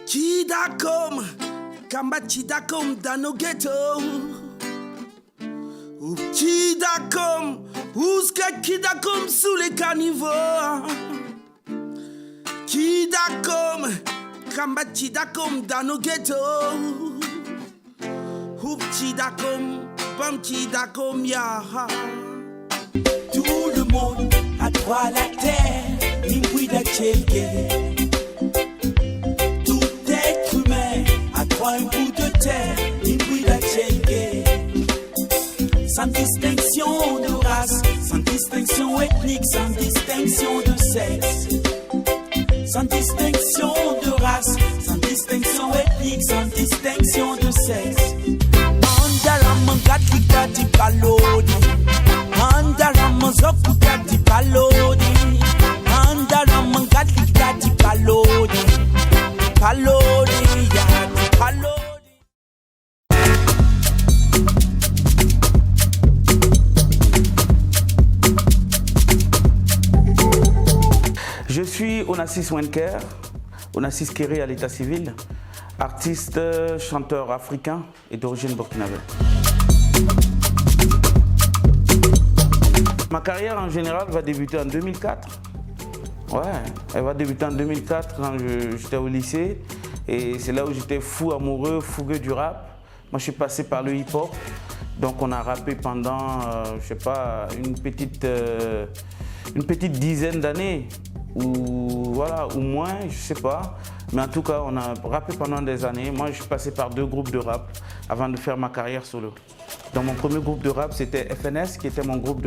Kidakom, kamba Kidakom dans nos ghettos. Ou Kidakom, ouska Kidakom sous les caniveaux. Kidakom, kamba Kidakom dans nos ghettos. Ou Kidakom, bam Kidakom ya. Tout le monde a droit à la terre, Nimwida Tchéké. Tout être humain a droit à un bout de terre, Nimwida Tchéké. Sans distinction de race, sans distinction ethnique, sans distinction de sexe. Sans distinction de race, sans distinction ethnique, sans distinction de sexe. Andala mangati kati palodi. Andala manzoku kati palodi. Andala mangati kati palodi. Palodi yati palodi. Je suis Onassis Wenker, Onassis Kéré à l'état civil, artiste, chanteur africain et d'origine burkinabé. Ma carrière en général va débuter en 2004. Ouais, elle va débuter en 2004 quand j'étais au lycée et c'est là où j'étais fou amoureux, fougueux du rap. Moi je suis passé par le hip-hop, donc on a rappé pendant, je sais pas, une petite dizaine d'années. Ou voilà, ou moins, je sais pas. Mais en tout cas, on a rappé pendant des années. Moi, je suis passé par 2 groupes de rap avant de faire ma carrière solo. Dans mon premier groupe de rap, c'était FNS, qui était mon groupe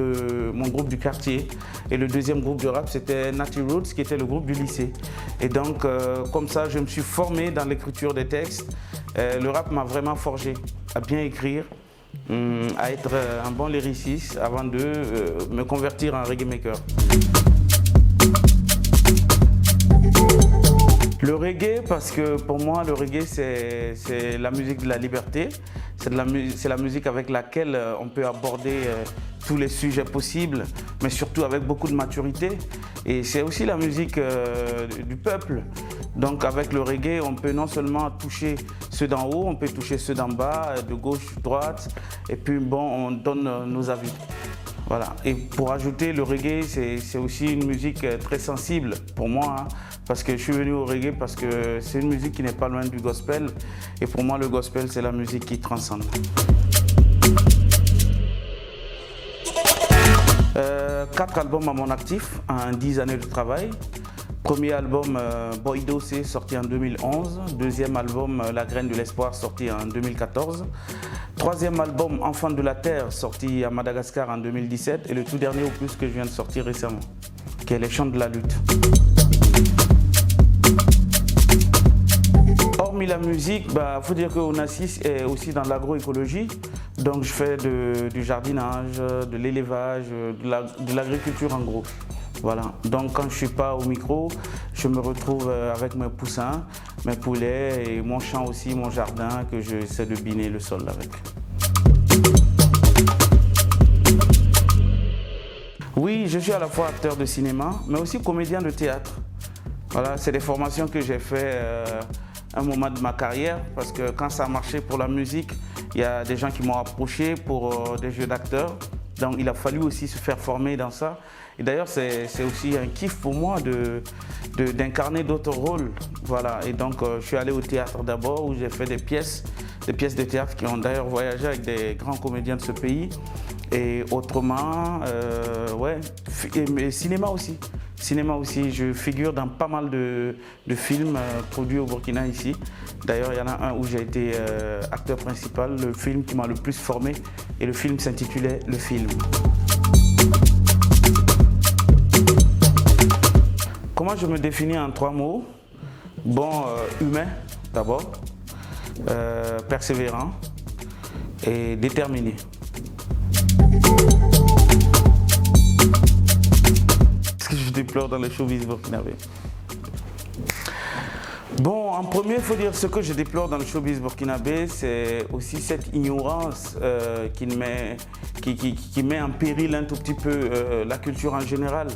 du quartier. Et le deuxième groupe de rap, c'était Natty Roots, qui était le groupe du lycée. Et donc, comme ça, je me suis formé dans l'écriture des textes. Le rap m'a vraiment forgé à bien écrire, à être un bon lyriciste avant de me convertir en reggae maker. Le reggae, parce que pour moi, le reggae, c'est la musique de la liberté. C'est la musique avec laquelle on peut aborder tous les sujets possibles, mais surtout avec beaucoup de maturité. Et c'est aussi la musique du peuple. Donc avec le reggae, on peut non seulement toucher ceux d'en haut, on peut toucher ceux d'en bas, de gauche, droite, et puis bon, on donne nos avis. Voilà. Et pour ajouter, le reggae, c'est aussi une musique très sensible pour moi, hein, parce que je suis venu au reggae parce que c'est une musique qui n'est pas loin du gospel. Et pour moi, le gospel, c'est la musique qui transcende. 4 albums à mon actif, en 10 années de travail. Premier album, Boido C, sorti en 2011. Deuxième album, La Graine de l'Espoir, sorti en 2014. Troisième album, Enfant de la Terre, sorti à Madagascar en 2017. Et le tout dernier opus que je viens de sortir récemment, qui est Les Chants de la Lutte. Hormis la musique, faut dire que Onassis est aussi dans l'agroécologie. Donc je fais du jardinage, de l'élevage, de l'agriculture en gros. Voilà. Donc quand je ne suis pas au micro, je me retrouve avec mes poussins, mes poulets et mon champ aussi, mon jardin que j'essaie de biner le sol avec. Oui, je suis à la fois acteur de cinéma, mais aussi comédien de théâtre. Voilà, c'est des formations que j'ai fait à un moment de ma carrière, parce que quand ça a marché pour la musique, il y a des gens qui m'ont approché pour des jeux d'acteurs. Donc il a fallu aussi se faire former dans ça. Et d'ailleurs, c'est aussi un kiff pour moi d'incarner d'autres rôles. Voilà. Et donc je suis allé au théâtre d'abord, où j'ai fait des pièces de théâtre qui ont d'ailleurs voyagé avec des grands comédiens de ce pays. Et autrement, ouais, et cinéma aussi. Cinéma aussi, je figure dans pas mal de films produits au Burkina ici. D'ailleurs, il y en a un où j'ai été acteur principal, le film qui m'a le plus formé, et le film s'intitulait Le Film. Comment je me définis en 3 mots? Bon, humain d'abord, persévérant et déterminé. Ce que je déplore dans les showbiz burkinabé. Bon, en premier, il faut dire ce que je déplore dans le showbiz burkinabé, c'est aussi cette ignorance qui met en péril un tout petit peu la culture en général.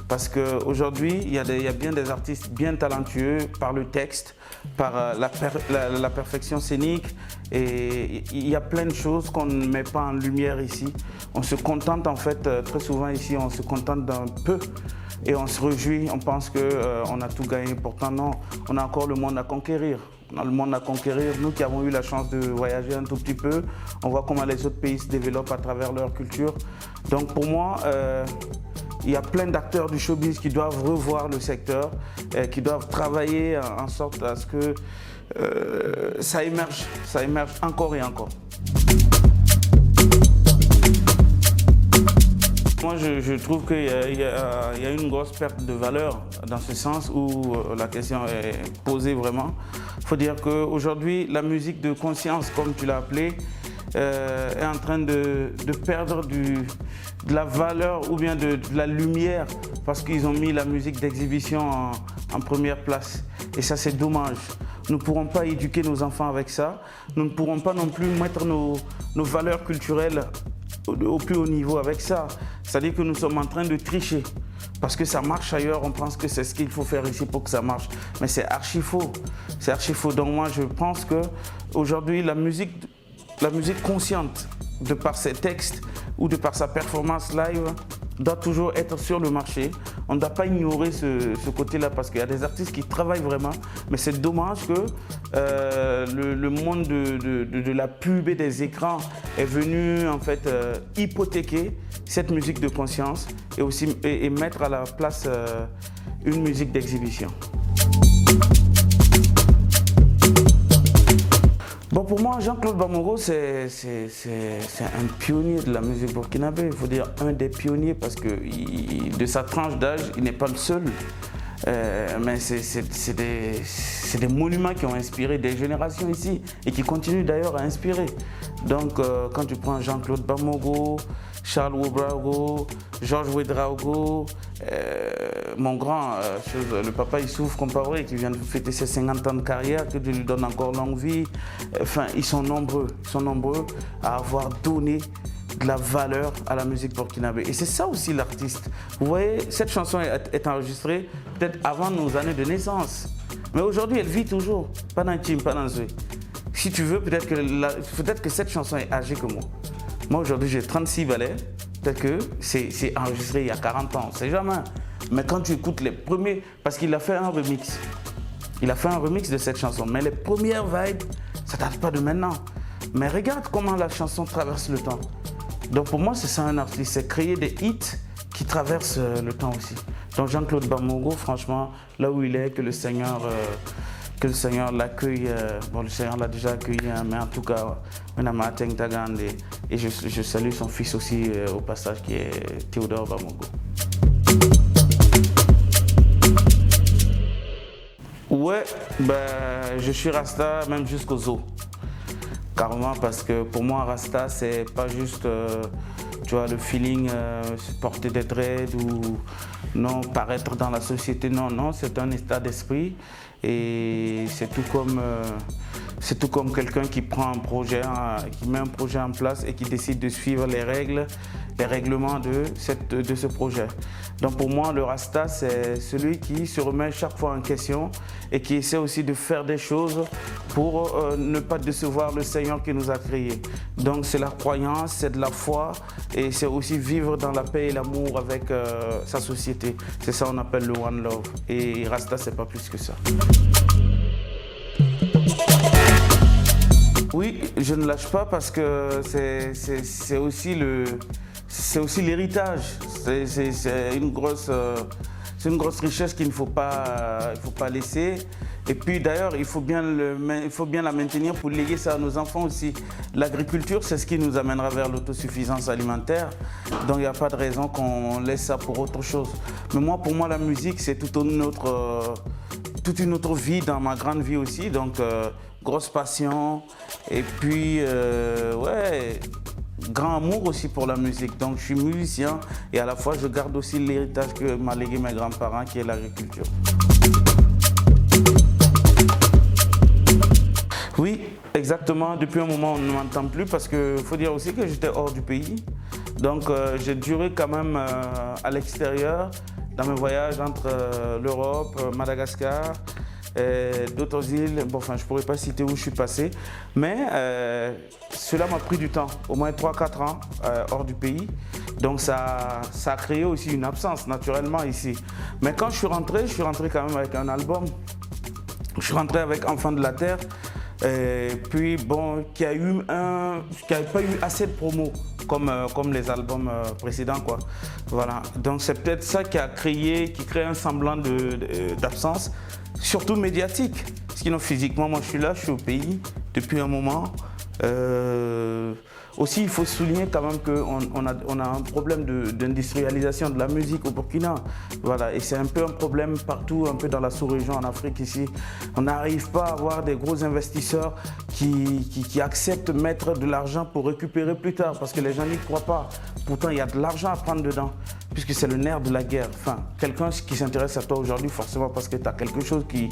Parce qu'aujourd'hui, il y a bien des artistes bien talentueux par le texte, par la perfection scénique, et il y a plein de choses qu'on ne met pas en lumière ici. On se contente en fait, très souvent ici, on se contente d'un peu. Et on se réjouit, on pense qu'on a tout gagné. Pourtant non, on a encore le monde à conquérir. On a le monde à conquérir. Nous qui avons eu la chance de voyager un tout petit peu, on voit comment les autres pays se développent à travers leur culture. Donc pour moi, il y a plein d'acteurs du showbiz qui doivent revoir le secteur, qui doivent travailler en sorte à ce que ça émerge encore et encore. Moi, je trouve qu'il y a une grosse perte de valeur dans ce sens où la question est posée vraiment. Il faut dire qu'aujourd'hui, la musique de conscience, comme tu l'as appelé, est en train de perdre de la valeur ou bien de la lumière parce qu'ils ont mis la musique d'exhibition en première place. Et ça, c'est dommage. Nous ne pourrons pas éduquer nos enfants avec ça. Nous ne pourrons pas non plus mettre nos valeurs culturelles au plus haut niveau avec ça. C'est-à-dire que nous sommes en train de tricher. Parce que ça marche ailleurs, on pense que c'est ce qu'il faut faire ici pour que ça marche. Mais c'est archi faux. C'est archi faux. Donc moi, je pense qu'aujourd'hui, la musique consciente, de par ses textes ou de par sa performance live, doit toujours être sur le marché. On ne doit pas ignorer ce côté-là parce qu'il y a des artistes qui travaillent vraiment, mais c'est dommage que le monde de la pub et des écrans est venu en fait hypothéquer cette musique de conscience et mettre à la place une musique d'exhibition. Bon, pour moi, Jean-Claude Bamogo, c'est un pionnier de la musique burkinabé. Il faut dire un des pionniers parce que de sa tranche d'âge, il n'est pas le seul. Mais c'est des monuments qui ont inspiré des générations ici et qui continuent d'ailleurs à inspirer. Donc, quand tu prends Jean-Claude Bamogo, Charles Ouedraogo, Georges Ouedraogo, mon grand, le papa Issouf Compaoré qui vient de fêter ses 50 ans de carrière, que Dieu lui donne encore longue vie. Enfin, ils sont nombreux à avoir donné de la valeur à la musique burkinabé. Et c'est ça aussi l'artiste. Vous voyez, cette chanson est enregistrée peut-être avant nos années de naissance. Mais aujourd'hui, elle vit toujours. Pas dans Tim, pas dans Zoé. Si tu veux, peut-être que cette chanson est âgée que moi. Moi, aujourd'hui, j'ai 36 ballets. Peut-être que c'est enregistré il y a 40 ans. C'est jamais. Mais quand tu écoutes les premiers... Parce qu'il a fait un remix. Il a fait un remix de cette chanson. Mais les premières vibes, ça date pas de maintenant. Mais regarde comment la chanson traverse le temps. Donc pour moi, c'est ça un artiste. C'est créer des hits qui traversent le temps aussi. Donc Jean-Claude Bamogo, franchement, là où il est, que le Seigneur l'accueille. Bon, le Seigneur l'a déjà accueilli, hein, mais en tout cas, et je salue son fils aussi au passage, qui est Théodore Bamogo. Ouais, je suis Rasta même jusqu'au zoo. Carrément, parce que pour moi, Rasta, c'est pas juste tu vois, le feeling, porter des dreads ou non, paraître dans la société. Non, c'est un état d'esprit. Et c'est tout comme quelqu'un qui prend un projet, qui met un projet en place et qui décide de suivre les règlements de ce projet. Donc pour moi, le Rasta, c'est celui qui se remet chaque fois en question et qui essaie aussi de faire des choses pour ne pas décevoir le Seigneur qui nous a créés. Donc c'est la croyance, c'est de la foi et c'est aussi vivre dans la paix et l'amour avec sa société. C'est ça qu'on appelle le One Love. Et Rasta, c'est pas plus que ça. Oui, je ne lâche pas parce que c'est aussi l'héritage. C'est une grosse richesse qu'il ne faut pas laisser. Et puis d'ailleurs, il faut bien la maintenir pour léguer ça à nos enfants aussi. L'agriculture, c'est ce qui nous amènera vers l'autosuffisance alimentaire. Donc il n'y a pas de raison qu'on laisse ça pour autre chose. Mais pour moi, la musique, c'est toute une autre vie dans ma grande vie aussi. Donc grosse passion et puis grand amour aussi pour la musique. Donc je suis musicien et à la fois je garde aussi l'héritage que m'a légué mes grands-parents qui est l'agriculture. Oui, exactement. Depuis un moment, on ne m'entend plus parce qu'il faut dire aussi que j'étais hors du pays. Donc j'ai duré quand même à l'extérieur dans mes voyages entre l'Europe, Madagascar et d'autres îles. Bon, enfin, je ne pourrais pas citer où je suis passé. Mais cela m'a pris du temps, au moins 3-4 ans hors du pays. Donc ça a créé aussi une absence naturellement ici. Mais quand je suis rentré quand même avec un album. Je suis rentré avec Enfant de la Terre. Et puis bon, qui n'avait pas eu assez de promos comme les albums précédents, quoi. Voilà. Donc c'est peut-être ça qui crée un semblant d'absence, surtout médiatique. Sinon physiquement, moi je suis là, je suis au pays depuis un moment. Aussi, il faut souligner quand même qu'on a un problème d'industrialisation de la musique au Burkina. Voilà, et c'est un peu un problème partout, un peu dans la sous-région en Afrique ici. On n'arrive pas à avoir des gros investisseurs qui acceptent de mettre de l'argent pour récupérer plus tard parce que les gens n'y croient pas. Pourtant, il y a de l'argent à prendre dedans puisque c'est le nerf de la guerre. Enfin, quelqu'un qui s'intéresse à toi aujourd'hui, forcément parce que tu as quelque chose qui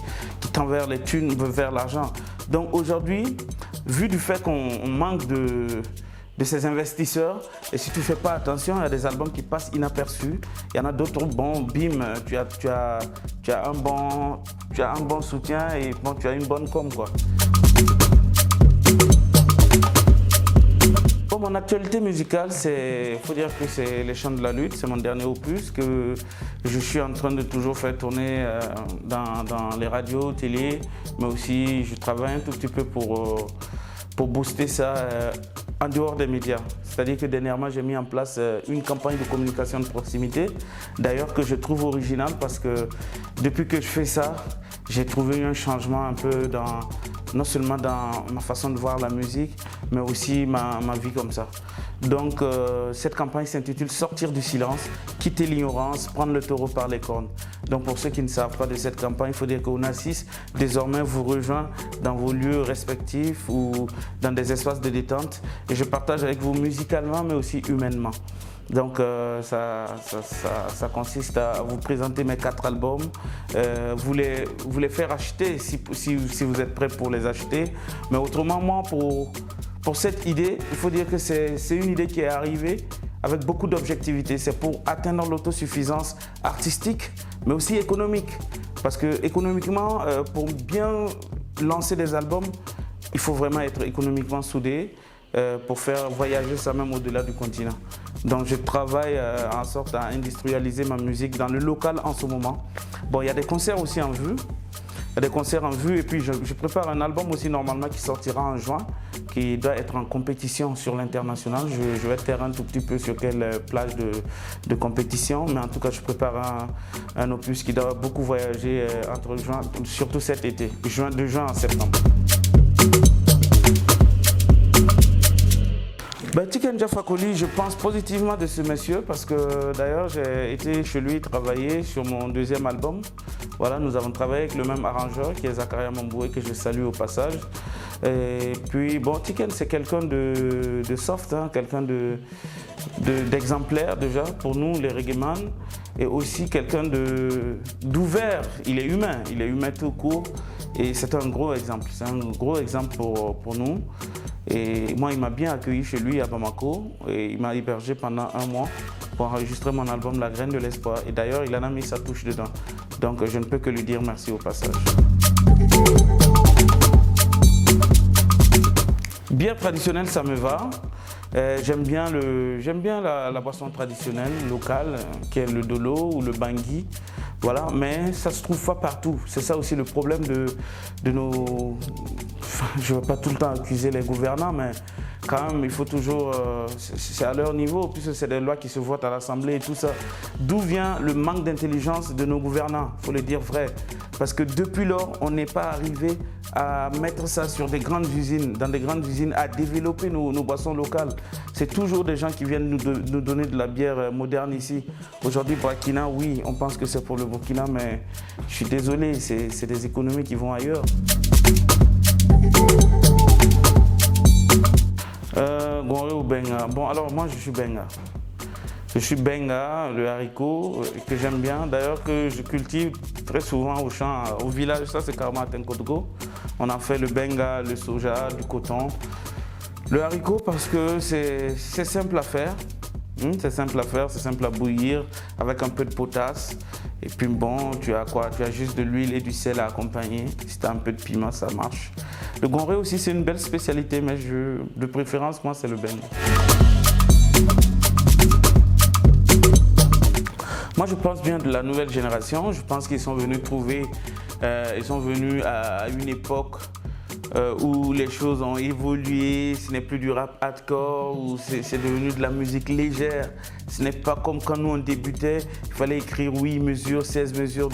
tend vers les thunes, vers l'argent. Donc aujourd'hui, vu du fait qu'on manque de ces investisseurs, et si tu ne fais pas attention, il y a des albums qui passent inaperçus. Il y en a d'autres, bon, bim, tu as un bon soutien et bon, tu as une bonne com, quoi. Bon, mon actualité musicale, il faut dire que c'est Les Chants de la Lutte, c'est mon dernier opus que je suis en train de toujours faire tourner dans les radios, télé, mais aussi je travaille un tout petit peu pour booster ça en dehors des médias. C'est-à-dire que dernièrement, j'ai mis en place une campagne de communication de proximité, d'ailleurs que je trouve originale parce que depuis que je fais ça, j'ai trouvé un changement un peu non seulement dans ma façon de voir la musique, mais aussi ma vie comme ça. Donc cette campagne s'intitule « Sortir du silence, quitter l'ignorance, prendre le taureau par les cornes ». Donc pour ceux qui ne savent pas de cette campagne, il faut dire qu'Onassis désormais vous rejoint dans vos lieux respectifs ou dans des espaces de détente et je partage avec vous musicalement mais aussi humainement. Donc ça consiste à vous présenter mes 4 albums, vous les faire acheter si vous êtes prêts pour les acheter. Mais autrement, moi, pour cette idée, il faut dire que c'est une idée qui est arrivée avec beaucoup d'objectivité. C'est pour atteindre l'autosuffisance artistique, mais aussi économique. Parce que économiquement, pour bien lancer des albums, il faut vraiment être économiquement soudé pour faire voyager ça même au-delà du continent. Donc je travaille en sorte à industrialiser ma musique dans le local en ce moment. Bon, il y a des concerts aussi en vue. Il y a des concerts en vue et puis je prépare un album aussi normalement qui sortira en juin, qui doit être en compétition sur l'international. Je vais faire un tout petit peu sur quelle plage de compétition, mais en tout cas je prépare un opus qui doit beaucoup voyager entre juin, surtout cet été, de juin à septembre. Tiken Jah Fakoly, je pense positivement de ce monsieur parce que d'ailleurs j'ai été chez lui travailler sur mon 2e album. Voilà, nous avons travaillé avec le même arrangeur qui est Zakaria Mamboué que je salue au passage. Et puis bon, Tiken c'est quelqu'un de soft, hein, quelqu'un d'exemplaire déjà pour nous les reggaeman et aussi quelqu'un d'ouvert. Il est humain tout court et c'est un gros exemple. C'est un gros exemple pour nous. Et moi, il m'a bien accueilli chez lui à Bamako et il m'a hébergé pendant 1 mois pour enregistrer mon album La Graine de l'Espoir. Et d'ailleurs, il en a mis sa touche dedans. Donc, je ne peux que lui dire merci au passage. Bière traditionnelle, ça me va. J'aime bien la boisson traditionnelle locale, qui est le dolo ou le bangui. Voilà, mais ça ne se trouve pas partout. C'est ça aussi le problème de nos... Enfin, je ne veux pas tout le temps accuser les gouvernants, mais quand même, il faut toujours... c'est à leur niveau, puisque c'est des lois qui se votent à l'Assemblée et tout ça. D'où vient le manque d'intelligence de nos gouvernants, il faut le dire vrai. Parce que depuis lors, on n'est pas arrivé à mettre ça sur des grandes usines, dans des grandes usines, à développer nos boissons locales. C'est toujours des gens qui viennent nous donner de la bière moderne ici. Aujourd'hui, Burkina, oui, on pense que c'est pour le Burkina, mais je suis désolé, c'est des économies qui vont ailleurs. Gonré ou Benga. Bon, alors moi je suis Benga. Je suis Benga, le haricot, que j'aime bien, d'ailleurs que je cultive très souvent au champ, au village, ça c'est carrément à Tenkodgo. On en fait le benga, le soja, du coton. Le haricot parce que c'est simple à faire. C'est simple à faire, c'est simple à bouillir avec un peu de potasse. Et puis bon, tu as quoi? Tu as juste de l'huile et du sel à accompagner. Si tu as un peu de piment, ça marche. Le gonré aussi, c'est une belle spécialité, mais de préférence, moi, c'est le benga. Moi, je pense bien de la nouvelle génération. Je pense qu'ils sont venus ils sont venus à une époque où les choses ont évolué, ce n'est plus du rap hardcore, où c'est devenu de la musique légère. Ce n'est pas comme quand nous on débutait, il fallait écrire 8 mesures, 16 mesures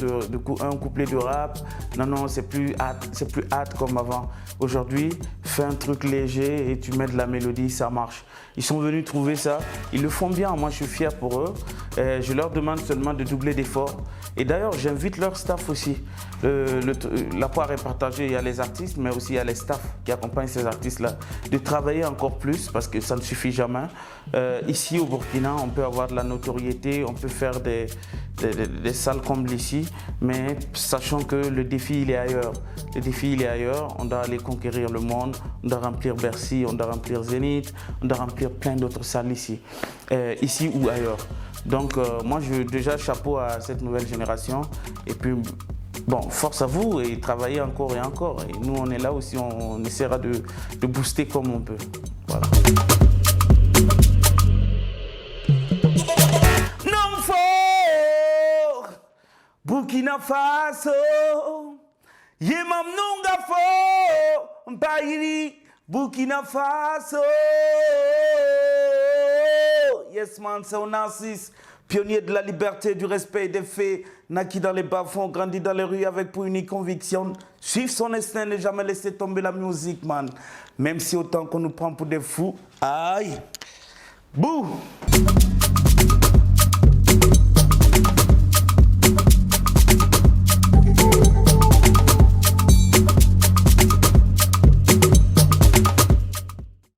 un couplet de rap. Non, c'est plus hard comme avant. Aujourd'hui, fais un truc léger et tu mets de la mélodie, ça marche. Ils sont venus trouver ça, ils le font bien, moi je suis fier pour eux. Je leur demande seulement de doubler d'efforts. Et d'ailleurs, j'invite leur staff aussi. La poire est partagée, il y a les artistes, mais aussi il y a les staffs qui accompagnent ces artistes-là, de travailler encore plus parce que ça ne suffit jamais. Ici au Burkina, on peut avoir de la notoriété, on peut faire des salles comme ici, mais sachant que le défi il est ailleurs. Le défi il est ailleurs, on doit aller conquérir le monde, on doit remplir Bercy, on doit remplir Zénith, on doit remplir plein d'autres salles ici, ici ou ailleurs. Donc moi déjà chapeau à cette nouvelle génération et puis bon, force à vous et travaillez encore et encore. Et nous on est là aussi, on essaiera de booster comme on peut. Voilà. Non fort Burkina Faso Yemam nunga fort Mbairi Burkina Faso. Yes man, c'est un Narcisse, pionnier de la liberté, du respect et des faits, naquit dans les bas-fonds, grandi dans les rues avec pour unique conviction, suivre son instinct, ne jamais laisser tomber la musique, man. Même si autant qu'on nous prend pour des fous, aïe, bouh.